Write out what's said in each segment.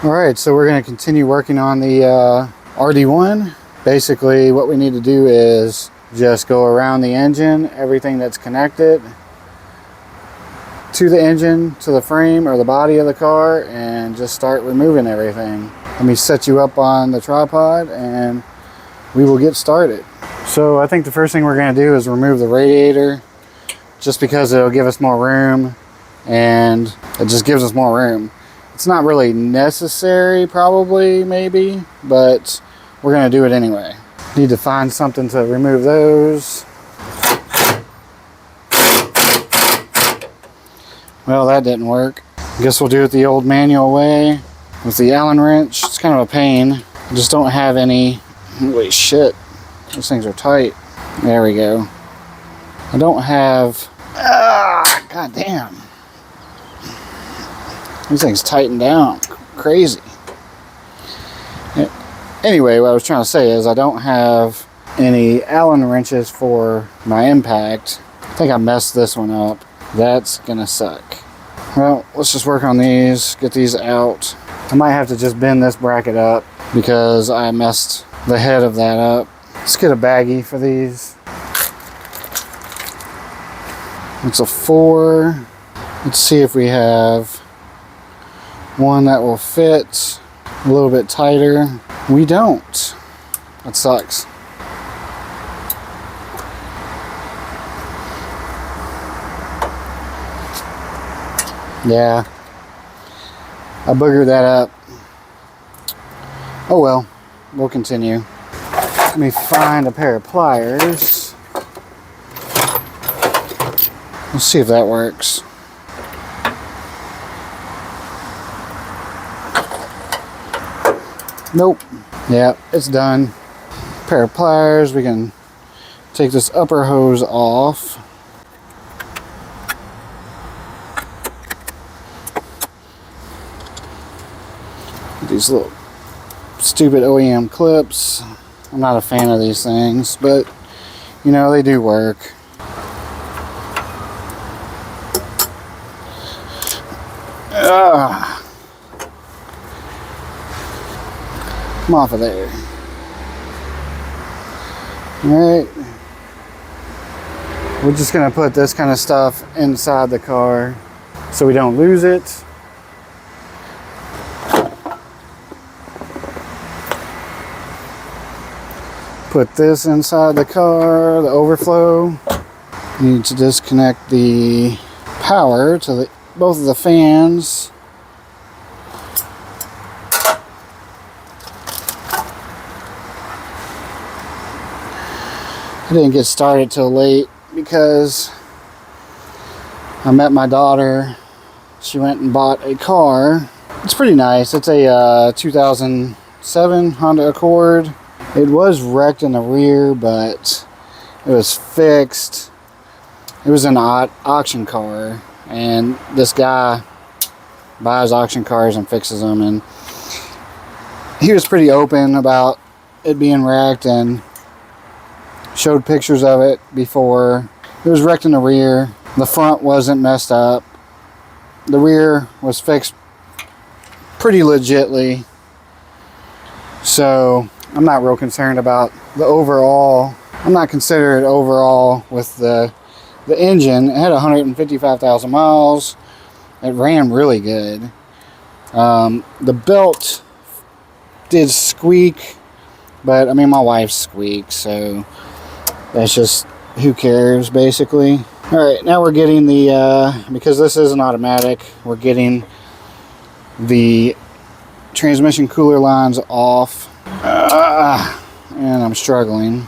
Alright, so we're going to continue working on the RD1. Basically what we need to do is just go around the engine, everything that's connected to the engine, to the frame or the body of the car, and just start removing everything. Let me set you up on the tripod and we will get started. So I think the first thing we're going to do is remove the radiator, just because it'll give us more room, and it just gives us more room. It's not really necessary, probably, maybe, but we're going to do it anyway. Need to find something to remove those. Well, that didn't work. I guess we'll do it the old manual way with the Allen wrench. It's kind of a pain. I just don't have any. Holy shit, those things are tight. There we go. I don't have. God damn. These things tighten down. Crazy. Anyway, what I was trying to say is I don't have any Allen wrenches for my impact. I think I messed this one up. That's gonna suck. Well, let's just work on these, get these out. I might have to just bend this bracket up because I messed the head of that up. Let's get a baggie for these. It's a 4. Let's see if we have one that will fit a little bit tighter. We don't. That sucks. Yeah, I boogered that up. Oh well, we'll continue. Let me find a pair of pliers. Let's see if that works. Nope. Yeah, it's done. Pair of pliers. We can take this upper hose off. These little stupid OEM clips. I'm not a fan of these things, but you know, they do work. Come off of there. Alright. We're just gonna put this kind of stuff inside the car so we don't lose it. Put this inside the car, the overflow. Need to disconnect the power to both of the fans. I didn't get started till late because I met my daughter. She went and bought a car. It's pretty nice. It's a 2007 Honda Accord. It was wrecked in the rear, but it was fixed. It was an auction car, and this guy buys auction cars and fixes them, and he was pretty open about it being wrecked and showed pictures of it before. It was wrecked in the rear. The front wasn't messed up. The rear was fixed pretty legitly. So I'm not real concerned about the overall. I'm not considered overall with the engine. It had 155,000 miles. It ran really good. The belt did squeak, but I mean, my wife squeaks, so that's just, who cares, basically. Alright, now we're getting the, because this is an automatic, we're getting the transmission cooler lines off. And I'm struggling,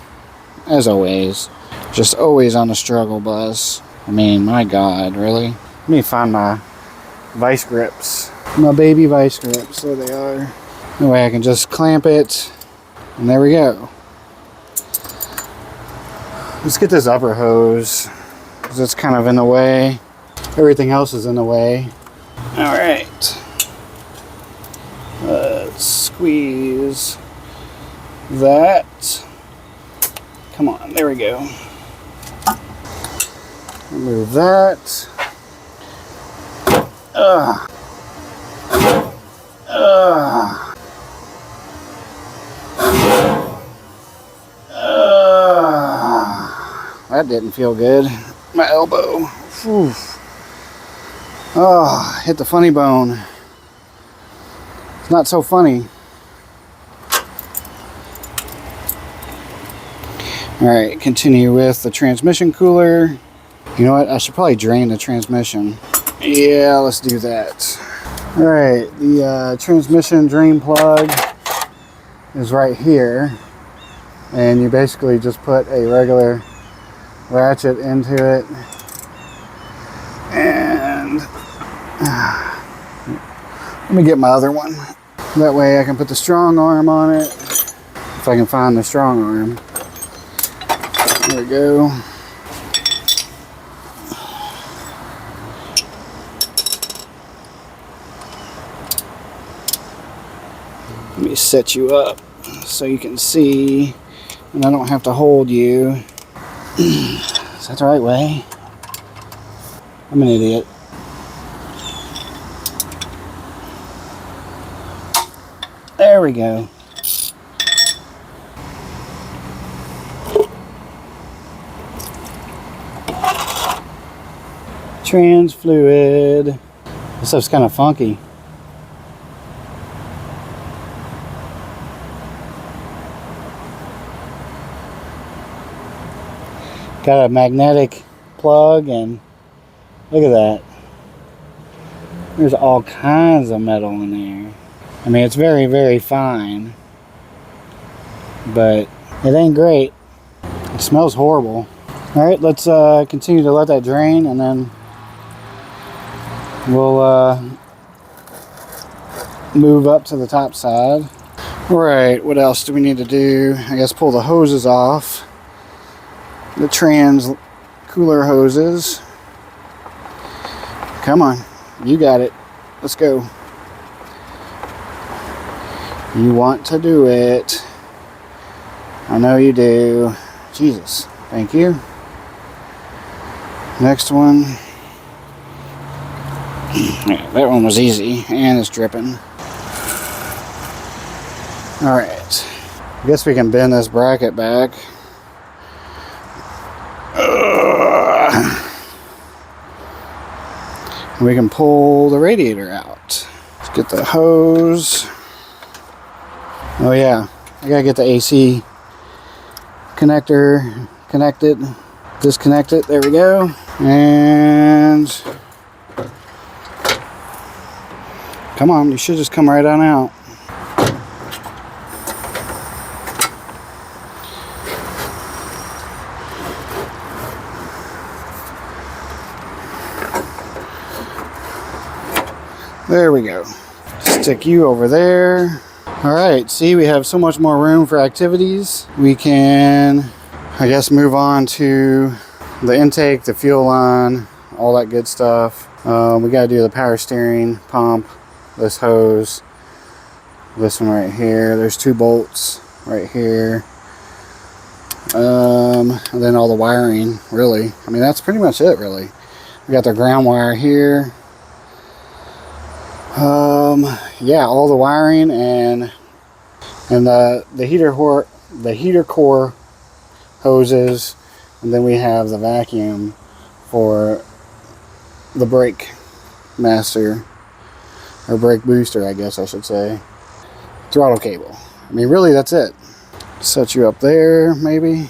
as always. Just always on the struggle bus. I mean, my God, really? Let me find my vice grips. My baby vice grips, there they are. That way I can just clamp it, and there we go. Let's get this upper hose, because it's kind of in the way. Everything else is in the way. Alright. Let's squeeze that. Come on, there we go. Remove that. That didn't feel good. My elbow. Whew. Oh, hit the funny bone. It's not so funny. Alright, continue with the transmission cooler. You know what? I should probably drain the transmission. Yeah, let's do that. Alright, the transmission drain plug is right here. And you basically just put a regular ratchet into it. And let me get my other one. That way I can put the strong arm on it. If I can find the strong arm. There we go. Let me set you up so you can see and I don't have to hold you. Is that the right way? I'm an idiot. There we go. Trans fluid. This stuff's kind of funky. Got a magnetic plug and look at that. There's all kinds of metal in there. I mean, it's very, very fine, but it ain't great. It smells horrible. All right, let's continue to let that drain and then we'll move up to the top side. All right, what else do we need to do? I guess pull the hoses off. The trans cooler hoses. Come on, you got it. Let's go. You want to do it. I know you do. Jesus, thank you. Next one. Yeah, that one was easy and it's dripping. Alright, I guess we can bend this bracket back. We can pull the radiator out. Let's get the hose. Oh yeah, I gotta get the AC connector connected. Disconnect it, there we go. And come on, you should just come right on out. There we go. Stick you over there. All right, see, we have so much more room for activities. We can, I guess, move on to the intake, the fuel line, all that good stuff. We got to do the power steering pump, this hose, this one right here. There's 2 bolts right here. And then all the wiring, really. I mean, that's pretty much it, really. We got the ground wire here. Yeah, all the wiring and the heater core hoses, and then we have the vacuum for the brake master, or brake booster, I guess I should say. Throttle cable. I mean, really, that's it. Set you up there, maybe.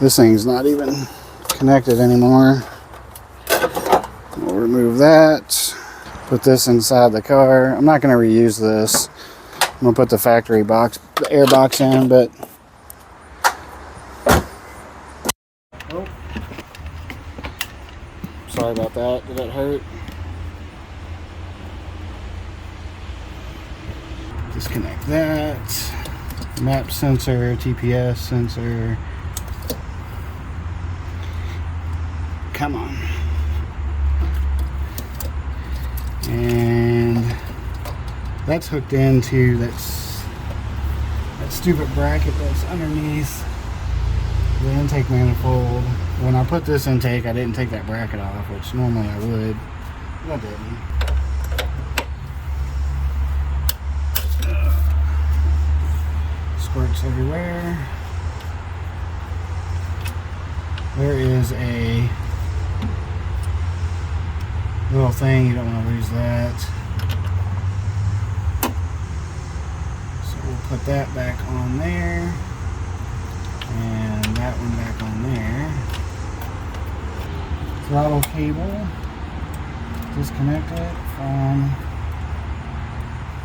This thing's not even connected anymore. We'll remove that. Put this inside the car. I'm not going to reuse this. I'm going to put the factory box, the air box in, but... Oh. Sorry about that. Did that hurt? Disconnect that. Map sensor, TPS sensor. Come on. And that's hooked into that stupid bracket that's underneath the intake manifold. When I put this intake, I didn't take that bracket off, which normally I would, but I didn't. squirts everywhere. There is a little thing, you don't want to lose that. So we'll put that back on there. And that one back on there. Throttle cable. Disconnect it from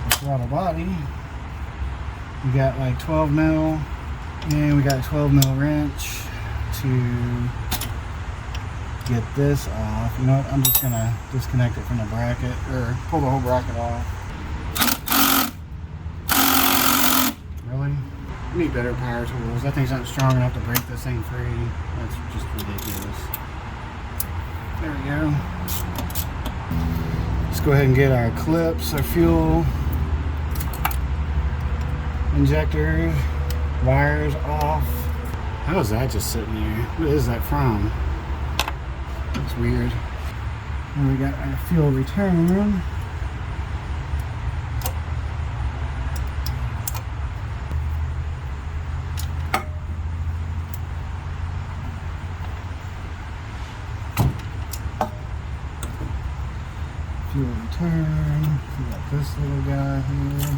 the throttle body. We got like 12 mil, and we got a 12 mil wrench to get this off. You know what? I'm just gonna disconnect it from the bracket, or pull the whole bracket off. Really? We need better power tools. That thing's not strong enough to break this thing free. That's just ridiculous. There we go. Let's go ahead and get our clips, our fuel injectors, wires off. How is that just sitting there? What is that from? That's weird. And we got our fuel return. Fuel return. We got this little guy here.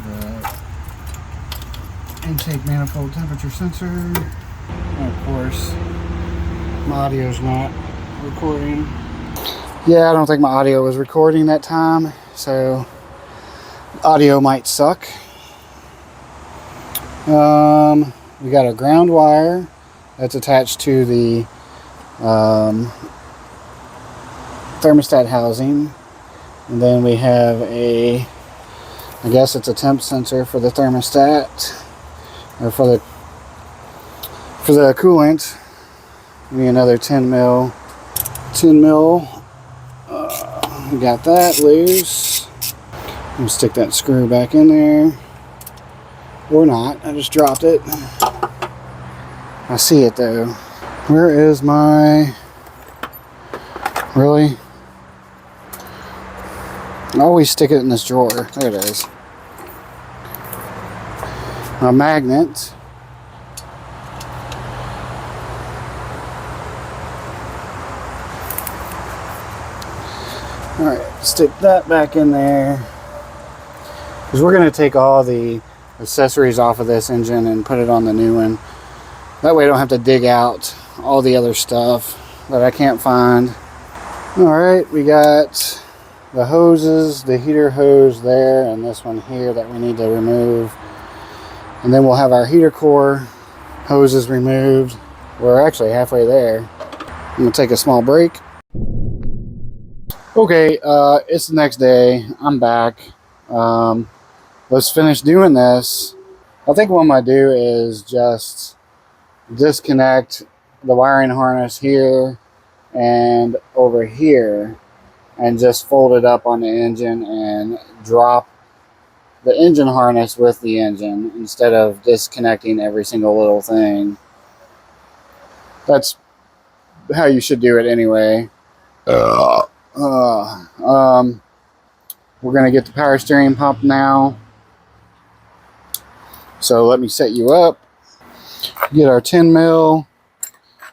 The intake manifold temperature sensor. And of course, my audio's not recording. Yeah, I don't think my audio was recording that time, so audio might suck. We got a ground wire that's attached to the thermostat housing, and then we have a, I guess it's a temp sensor for the thermostat, or for the coolant. Maybe another 10 mil. We got that loose. We'll stick that screw back in there, or not. I just dropped it. I see it though. Where is my? Really? I always stick it in this drawer. There it is. A magnet. Alright, stick that back in there. Because we're going to take all the accessories off of this engine and put it on the new one. That way I don't have to dig out all the other stuff that I can't find. Alright, we got the hoses, the heater hose there, and this one here that we need to remove. And then we'll have our heater core hoses removed. We're actually halfway there. I'm going to take a small break. Okay, it's the next day. I'm back. Let's finish doing this. I think what I'm going to do is just disconnect the wiring harness here and over here, and just fold it up on the engine and drop the engine harness with the engine instead of disconnecting every single little thing. That's how you should do it anyway. We're going to get the power steering pump now. So let me set you up. Get our 10 mil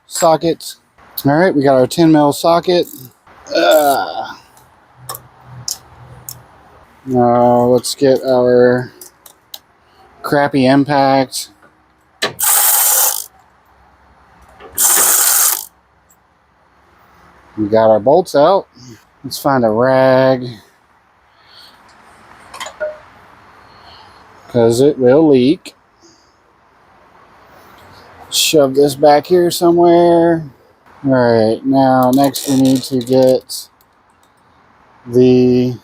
socket. All right, we got our 10 mil socket. Now let's get our crappy impact. We got our bolts out. Let's find a rag, because it will leak. Shove this back here somewhere. Alright, now next we need to get the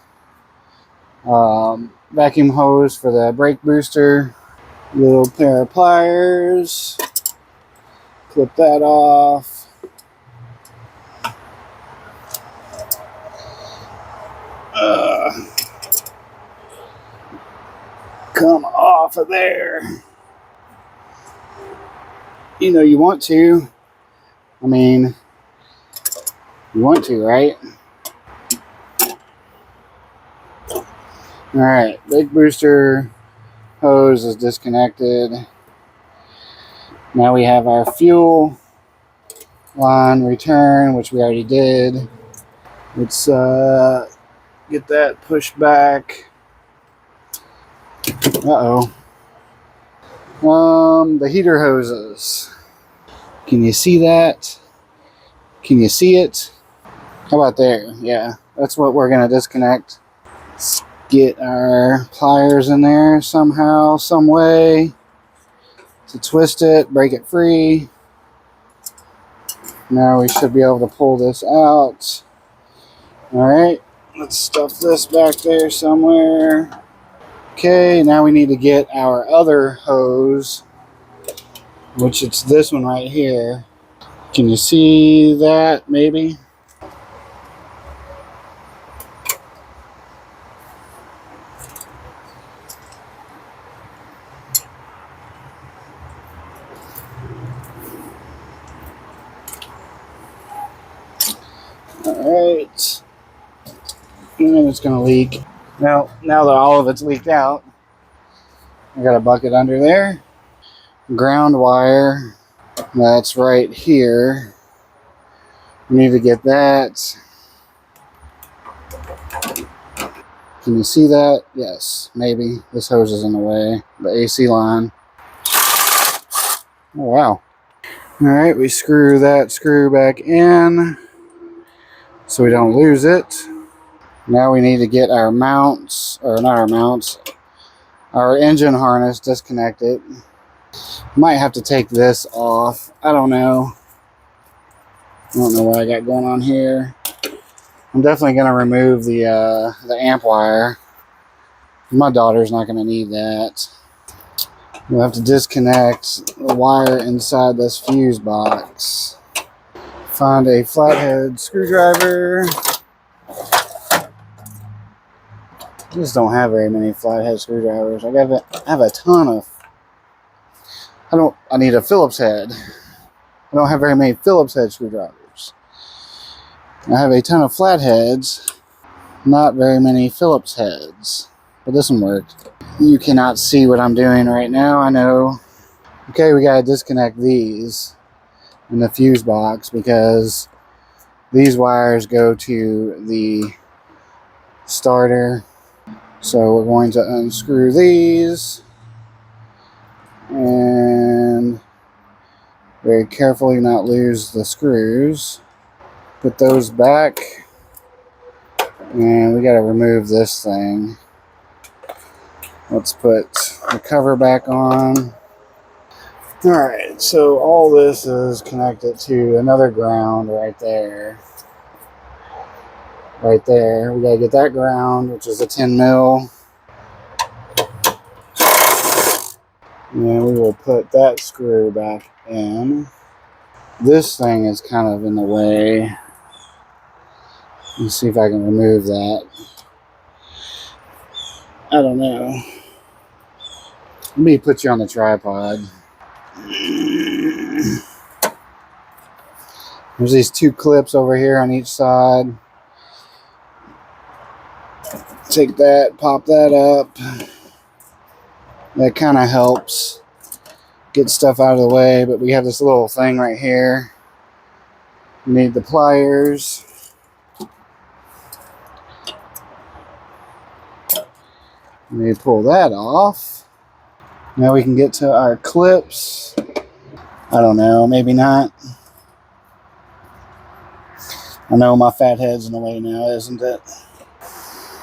vacuum hose for the brake booster. Little pair of pliers. Clip that off. Come off of there. You know you want to. I mean, you want to, right? Alright, brake booster hose is disconnected. Now we have our fuel line return, which we already did. Let's get that pushed back. Uh-oh. The heater hoses. Can you see that? Can you see it? How about there? Yeah, that's what we're gonna disconnect. Let's get our pliers in there somehow, some way to twist it, break it free. Now we should be able to pull this out. All right, let's stuff this back there somewhere. Okay, now we need to get our other hose, which it's this one right here. Can you see that maybe? All right, and it's gonna leak. Now that all of it's leaked out, I got a bucket under there. Ground wire, that's right here. We need to get that. Can you see that? Yes, maybe. This hose is in the way. The AC line. Oh, wow. All right, we screw that screw back in so we don't lose it. Now we need to get our mounts, or not our mounts, our engine harness disconnected. Might have to take this off. I don't know. I don't know what I got going on here. I'm definitely going to remove the amp wire. My daughter's not going to need that. We'll have to disconnect the wire inside this fuse box. Find a flathead screwdriver. I just don't have very many flathead screwdrivers. I have a ton of. I need a Phillips head. I don't have very many Phillips head screwdrivers. I have a ton of flatheads, not very many Phillips heads. But this one worked. You cannot see what I'm doing right now, I know. Okay, we gotta disconnect these in the fuse box because these wires go to the starter. So we're going to unscrew these and very carefully not lose the screws. Put those back, and we got to remove this thing. Let's put the cover back on. Alright, so all this is connected to another ground right there. Right there. We got to get that ground, which is a 10 mil. And we will put that screw back in. This thing is kind of in the way. Let's see if I can remove that. I don't know. Let me put you on the tripod. There's these two clips over here on each side. Take that, pop that up. That kind of helps get stuff out of the way, but we have this little thing right here. We need the pliers. Let me pull that off. Now we can get to our clips. I don't know, maybe not. I know my fat head's in the way now, isn't it?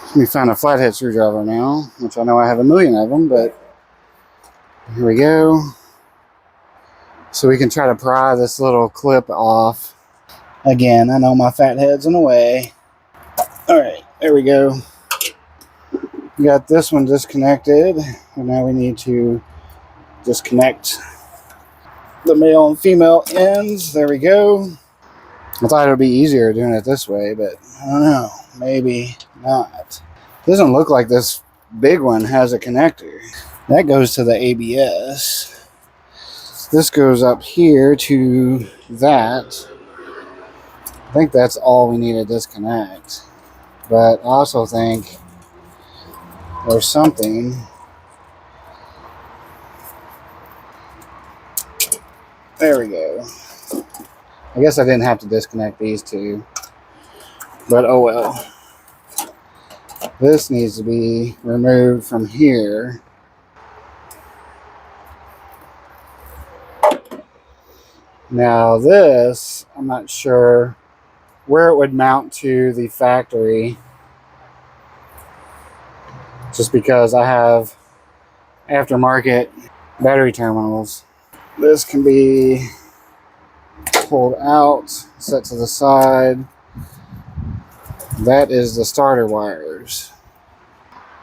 Let me find a flathead screwdriver now, which I know I have a million of them, but here we go. So we can try to pry this little clip off. Again, I know my fat head's in the way. All right, there we go. We got this one disconnected, and now we need to disconnect the male and female ends. There we go. I thought it would be easier doing it this way, but I don't know. Maybe not. Doesn't look like this big one has a connector. That goes to the ABS. This goes up here to that. I think that's all we need to disconnect. But I also think there's something There we go. I guess I didn't have to disconnect these two, but oh well. This needs to be removed from here. Now this, I'm not sure where it would mount to the factory, just because I have aftermarket battery terminals. This can be pulled out, set to the side. That is the starter wires.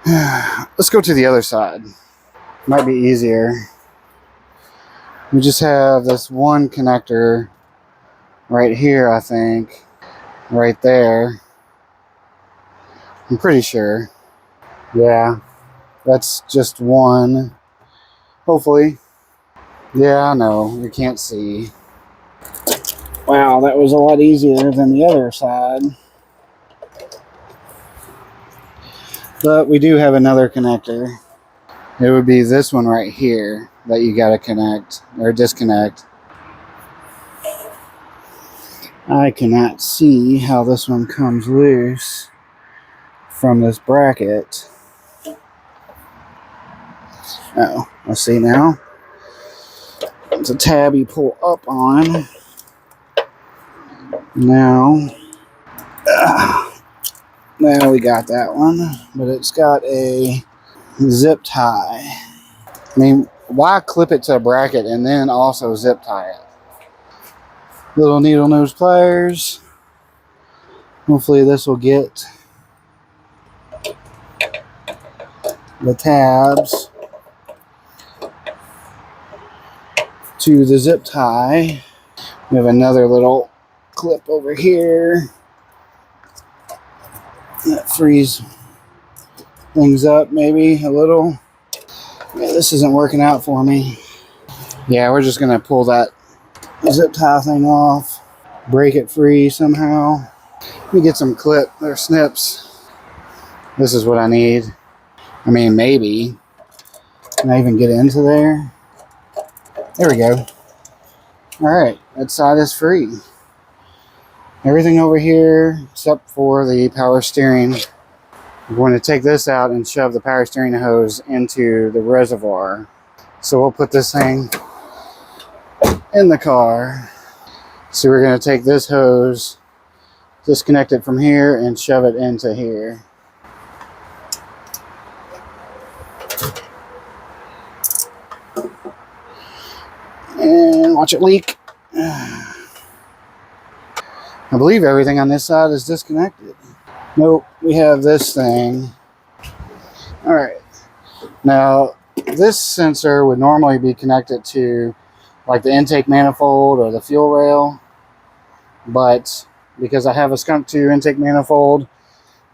Let's go to the other side. Might be easier. We just have this one connector right here, I think. Right there. I'm pretty sure. Yeah, that's just one. Hopefully. Yeah, I know. You can't see. Wow, that was a lot easier than the other side. But we do have another connector. It would be this one right here that you gotta connect or disconnect. I cannot see how this one comes loose from this bracket. Oh, I see now. It's a tab you pull up on. Now we got that one, but it's got a zip tie. I mean, why clip it to a bracket and then also zip tie it? Little needle nose pliers. Hopefully this will get the tabs to the zip tie. We have another little clip over here that frees things up maybe a little. Yeah, this isn't working out for me. Yeah, we're just gonna pull that zip tie thing off, break it free somehow. Let me get some clip or snips. This is what I need. I mean, maybe. Can I even get into there? There we go. Alright, that side is free. Everything over here except for the power steering. I'm going to take this out and shove the power steering hose into the reservoir. So we'll put this thing in the car. So we're going to take this hose, disconnect it from here, and shove it into here. And watch it leak. I believe everything on this side is disconnected. Nope, we have this thing. Alright. Now, this sensor would normally be connected to like the intake manifold or the fuel rail. But because I have a skunk 2 intake manifold,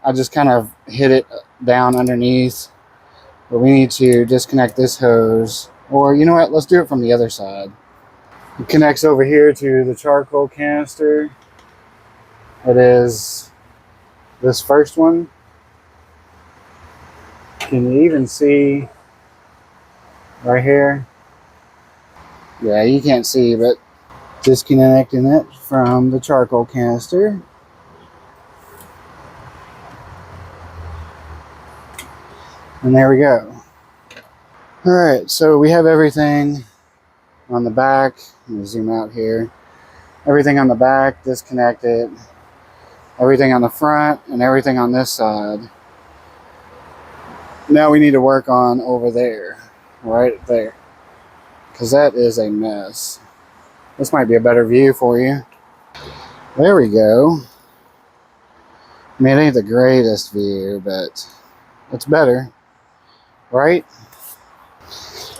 I just kind of hit it down underneath. But we need to disconnect this hose. Or you know what, let's do it from the other side. It connects over here to the charcoal canister. It is this first one. Can you even see right here? Yeah, you can't see, but disconnecting it from the charcoal canister. And there we go. Alright, so we have everything on the back. Let me zoom out here. Everything on the back disconnected. Everything on the front and everything on this side. Now we need to work on over there. Right there. Because that is a mess. This might be a better view for you. There we go. I mean, it ain't the greatest view, but it's better. Right?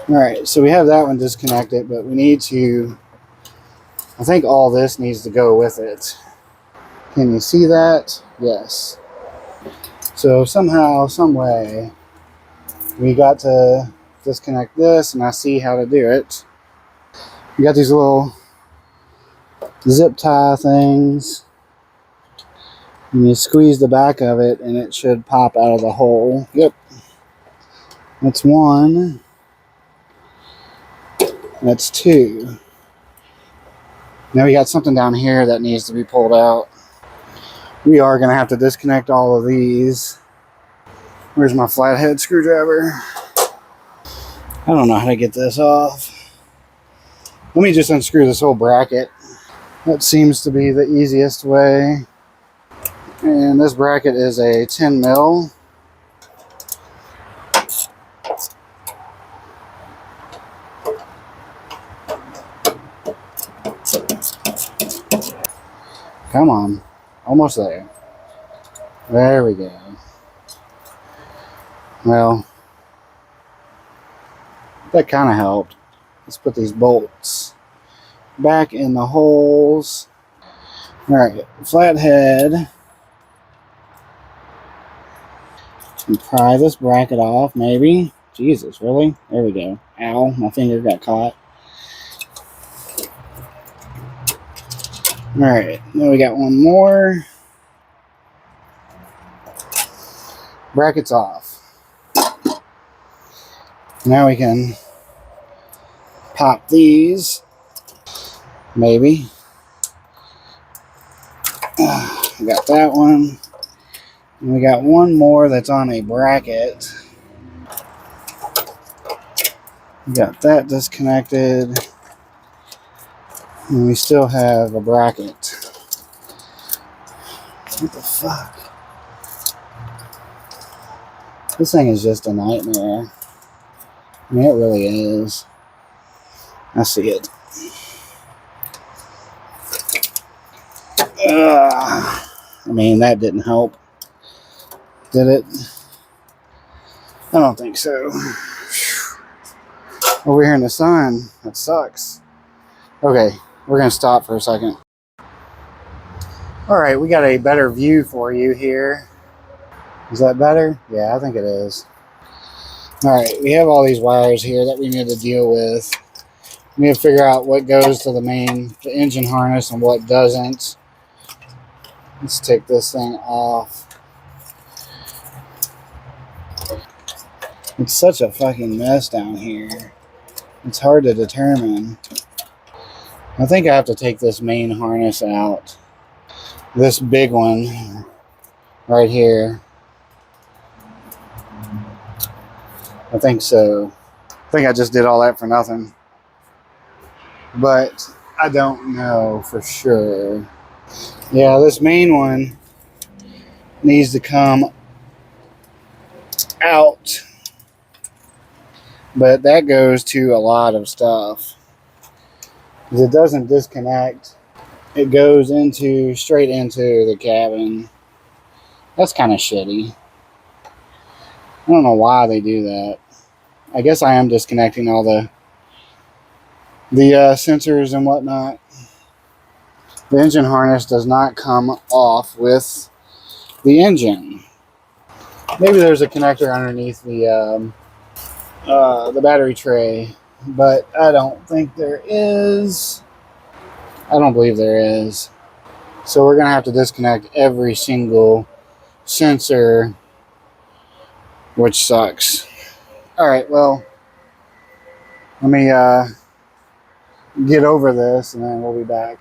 Alright, so we have that one disconnected, but we need to... I think all this needs to go with it. Can you see that? Yes. So somehow, some way, we got to disconnect this, and I see how to do it. You got these little zip tie things, and you squeeze the back of it, and it should pop out of the hole. Yep. That's one. That's two. Now we got something down here that needs to be pulled out. We are going to have to disconnect all of these. Where's my flathead screwdriver? I don't know how to get this off. Let me just unscrew this whole bracket. That seems to be the easiest way. And this bracket is a 10 mil. Come on, almost there. There we go. Well, that kind of helped. Let's put these bolts back in the holes. All right, flathead. And pry this bracket off, maybe. Jesus, really? There we go. Ow, my finger got caught. All right, now we got one more. Brackets off. Now we can pop these, maybe. We got that one. And we got one more that's on a bracket. We got that disconnected. And we still have a bracket. What the fuck? This thing is just a nightmare. I mean, it really is. I see it. I mean, that didn't help. Did it? I don't think so. Over here in the sun, that sucks. Okay, we're gonna stop for a second. All right, we got a better view for you here. Is that better? Yeah, I think it is. All right, we have all these wires here that we need to deal with. We need to figure out what goes to the engine harness and what doesn't. Let's take this thing off. It's such a fucking mess down here. It's hard to determine. I think I have to take this main harness out. This big one right here. I think so. I think I just did all that for nothing. But I don't know for sure. Yeah, this main one needs to come out. But that goes to a lot of stuff. If it doesn't disconnect, it goes straight into the cabin. That's kind of shitty. I don't know why they do that. I guess I am disconnecting all the sensors and whatnot. The engine harness does not come off with the engine. Maybe there's a connector underneath the battery tray, but I don't think there is. I don't believe there is. So we're gonna have to disconnect every single sensor, which sucks. All right, well, let me get over this and then we'll be back.